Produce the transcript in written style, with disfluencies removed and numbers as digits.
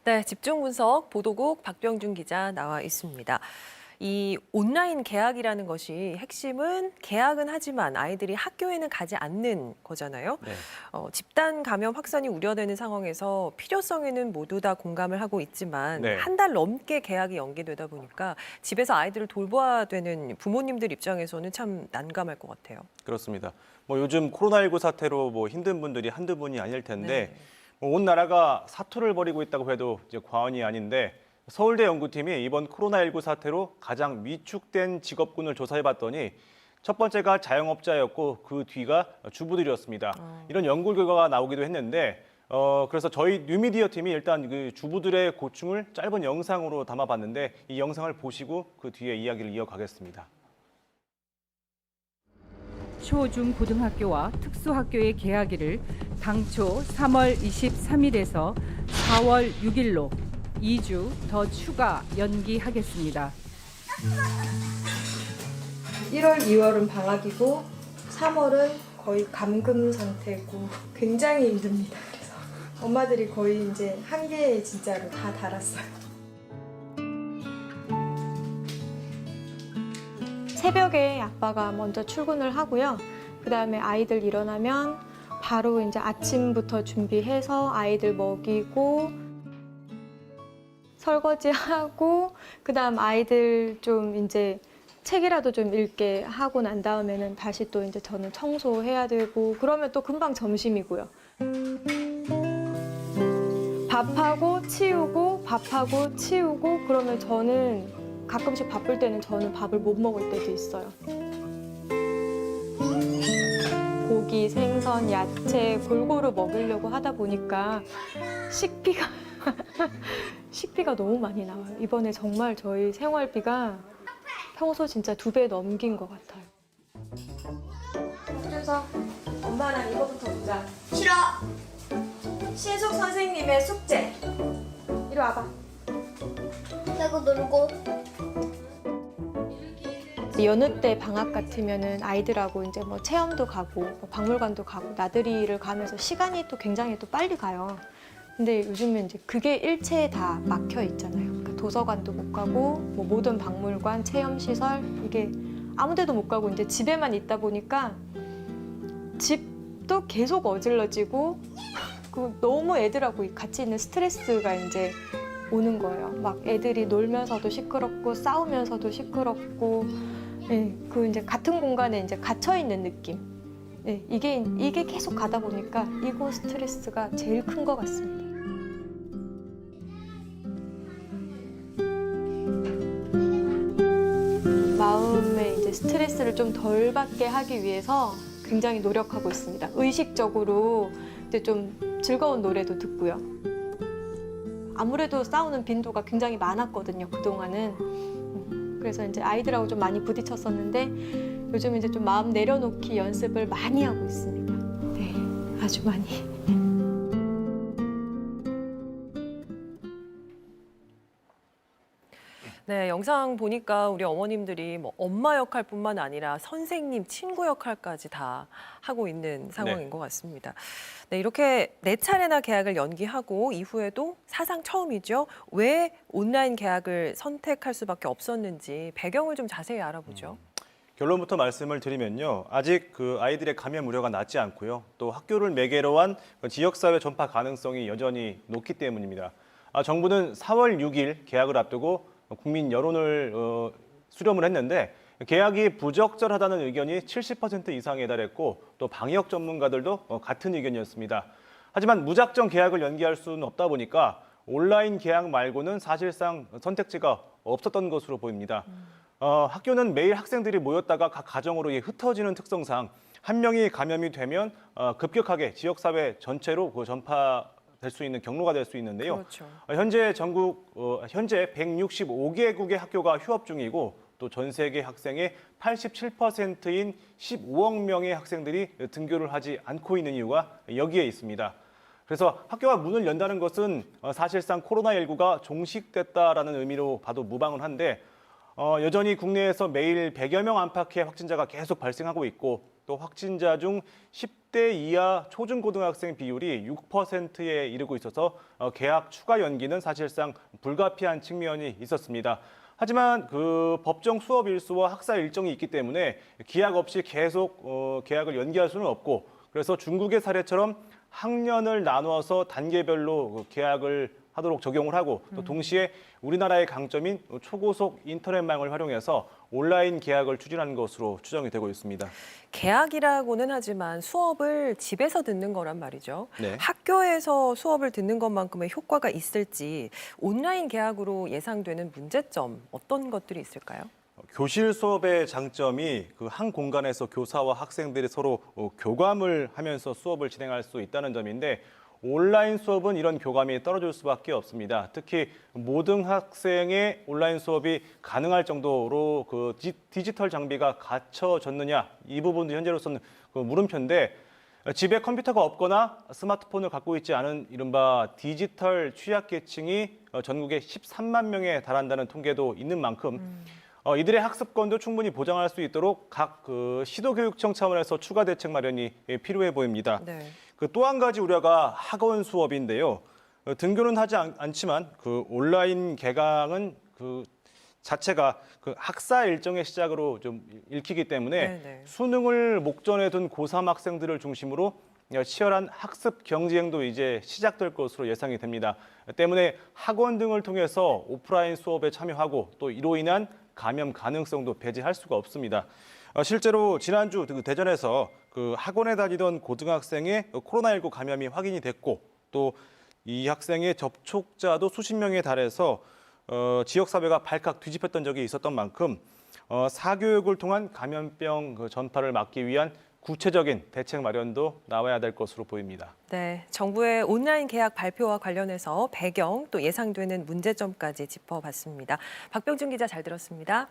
네, 집중 분석 보도국 박병준 기자 나와 있습니다. 이 온라인 개학이라는 것이 핵심은 개학은 하지만 아이들이 학교에는 가지 않는 거잖아요. 네. 집단 감염 확산이 우려되는 상황에서 필요성에는 모두 다 공감을 하고 있지만 네. 한 달 넘게 개학이 연기되다 보니까 집에서 아이들을 돌봐야 되는 부모님들 입장에서는 참 난감할 것 같아요. 그렇습니다. 요즘 코로나19 사태로 힘든 분들이 한두 분이 아닐 텐데 네. 온 나라가 사투를 벌이고 있다고 해도 이제 과언이 아닌데 서울대 연구팀이 이번 코로나19 사태로 가장 위축된 직업군을 조사해봤더니 첫 번째가 자영업자였고 그 뒤가 주부들이었습니다. 이런 연구 결과가 나오기도 했는데 그래서 저희 뉴미디어 팀이 일단 그 주부들의 고충을 짧은 영상으로 담아봤는데 이 영상을 보시고 그 뒤에 이야기를 이어가겠습니다. 초, 중, 고등학교와 특수학교의 개학일을 당초 3월 23일에서 4월 6일로 2주 더 추가 연기하겠습니다. 1월, 2월은 방학이고 3월은 거의 감금 상태고 굉장히 힘듭니다. 그래서 엄마들이 거의 이제 한계에 진짜로 다 달았어요. 새벽에 아빠가 먼저 출근을 하고요. 그다음에 아이들 일어나면 바로 이제 아침부터 준비해서 아이들 먹이고 설거지하고 그다음 아이들 좀 이제 책이라도 좀 읽게 하고 난 다음에는 다시 또 이제 저는 청소해야 되고 그러면 또 금방 점심이고요. 밥하고 치우고 그러면 저는 가끔씩 바쁠 때는 저는 밥을 못 먹을 때도 있어요. 고기, 생선, 야채 골고루 먹으려고 하다 보니까 식비가 너무 많이 나와요. 이번에 정말 저희 생활비가 평소 진짜 2배 넘긴 것 같아요. 그래서 엄마랑 이거부터 보자. 싫어. 신숙 선생님의 숙제. 이리 와봐. 내가 놀고. 여느 때 방학 같으면은 아이들하고 이제 체험도 가고 박물관도 가고 나들이를 가면서 시간이 또 굉장히 또 빨리 가요. 근데 요즘은 이제 그게 일체에 다 막혀 있잖아요. 그러니까 도서관도 못 가고 모든 박물관, 체험 시설 이게 아무데도 못 가고 이제 집에만 있다 보니까 집도 계속 어질러지고 너무 애들하고 같이 있는 스트레스가 이제 오는 거예요. 막 애들이 놀면서도 시끄럽고 싸우면서도 시끄럽고, 네, 그 이제 같은 공간에 이제 갇혀 있는 느낌. 네, 이게 계속 가다 보니까 이거 스트레스가 제일 큰 것 같습니다. 마음의 이제 스트레스를 좀 덜 받게 하기 위해서 굉장히 노력하고 있습니다. 의식적으로 이제 좀 즐거운 노래도 듣고요. 아무래도 싸우는 빈도가 굉장히 많았거든요, 그동안은. 그래서 이제 아이들하고 좀 많이 부딪혔었는데 요즘 이제 좀 마음 내려놓기 연습을 많이 하고 있습니다. 네, 아주 많이. 네, 영상 보니까 우리 어머님들이 엄마 역할뿐만 아니라 선생님, 친구 역할까지 다 하고 있는 상황인 것 같습니다. 네, 이렇게 4차례나 개학을 연기하고 이후에도 사상 처음이죠. 왜 온라인 개학을 선택할 수밖에 없었는지 배경을 좀 자세히 알아보죠. 결론부터 말씀을 드리면요. 아직 그 아이들의 감염 우려가 낮지 않고요. 또 학교를 매개로 한 지역사회 전파 가능성이 여전히 높기 때문입니다. 정부는 4월 6일 개학을 앞두고 국민 여론을 수렴을 했는데 개학이 부적절하다는 의견이 70% 이상에 달했고 또 방역 전문가들도 같은 의견이었습니다. 하지만 무작정 개학을 연기할 수는 없다 보니까 온라인 개학 말고는 사실상 선택지가 없었던 것으로 보입니다. 학교는 매일 학생들이 모였다가 각 가정으로 흩어지는 특성상 한 명이 감염이 되면 급격하게 지역사회 전체로 전파될 수 있는 경로가 될 수 있는데요. 그렇죠. 현재 165개국의 학교가 휴업 중이고 또 전 세계 학생의 87%인 15억 명의 학생들이 등교를 하지 않고 있는 이유가 여기에 있습니다. 그래서 학교가 문을 연다는 것은 사실상 코로나19가 종식됐다라는 의미로 봐도 무방은 한데 여전히 국내에서 매일 100여 명 안팎의 확진자가 계속 발생하고 있고 또 확진자 중 10대 이하 초중고등학생 비율이 6%에 이르고 있어서 개학 추가 연기는 사실상 불가피한 측면이 있었습니다. 하지만 그 법정 수업 일수와 학사 일정이 있기 때문에 기약 없이 계속 개학을 연기할 수는 없고, 그래서 중국의 사례처럼 학년을 나누어서 단계별로 개학을 하도록 적용을 하고, 또 동시에 우리나라의 강점인 초고속 인터넷망을 활용해서 온라인 개학을 추진하는 것으로 추정이 되고 있습니다. 개학이라고는 하지만 수업을 집에서 듣는 거란 말이죠. 네. 학교에서 수업을 듣는 것만큼의 효과가 있을지, 온라인 개학으로 예상되는 문제점 어떤 것들이 있을까요? 교실 수업의 장점이 그 한 공간에서 교사와 학생들이 서로 교감을 하면서 수업을 진행할 수 있다는 점인데, 온라인 수업은 이런 교감이 떨어질 수밖에 없습니다. 특히 모든 학생의 온라인 수업이 가능할 정도로 그 디지털 장비가 갖춰졌느냐, 이 부분도 현재로서는 그 물음표인데, 집에 컴퓨터가 없거나 스마트폰을 갖고 있지 않은 이른바 디지털 취약계층이 전국에 13만 명에 달한다는 통계도 있는 만큼 이들의 학습권도 충분히 보장할 수 있도록 각 그 시도교육청 차원에서 추가 대책 마련이 필요해 보입니다. 네. 그 또 한 가지 우려가 학원 수업인데요. 등교는 하지 않지만 그 온라인 개강은 그 자체가 그 학사 일정의 시작으로 좀 읽히기 때문에 네네. 수능을 목전에 둔 고3 학생들을 중심으로 치열한 학습 경쟁도 이제 시작될 것으로 예상이 됩니다. 때문에 학원 등을 통해서 오프라인 수업에 참여하고, 또 이로 인한 감염 가능성도 배제할 수가 없습니다. 실제로 지난주 그 대전에서 그 학원에 다니던 고등학생의 코로나19 감염이 확인이 됐고, 또 이 학생의 접촉자도 수십 명에 달해서 지역사회가 발칵 뒤집혔던 적이 있었던 만큼 사교육을 통한 감염병 그 전파를 막기 위한 구체적인 대책 마련도 나와야 될 것으로 보입니다. 네, 정부의 온라인 개학 발표와 관련해서 배경 또 예상되는 문제점까지 짚어봤습니다. 박병준 기자 잘 들었습니다.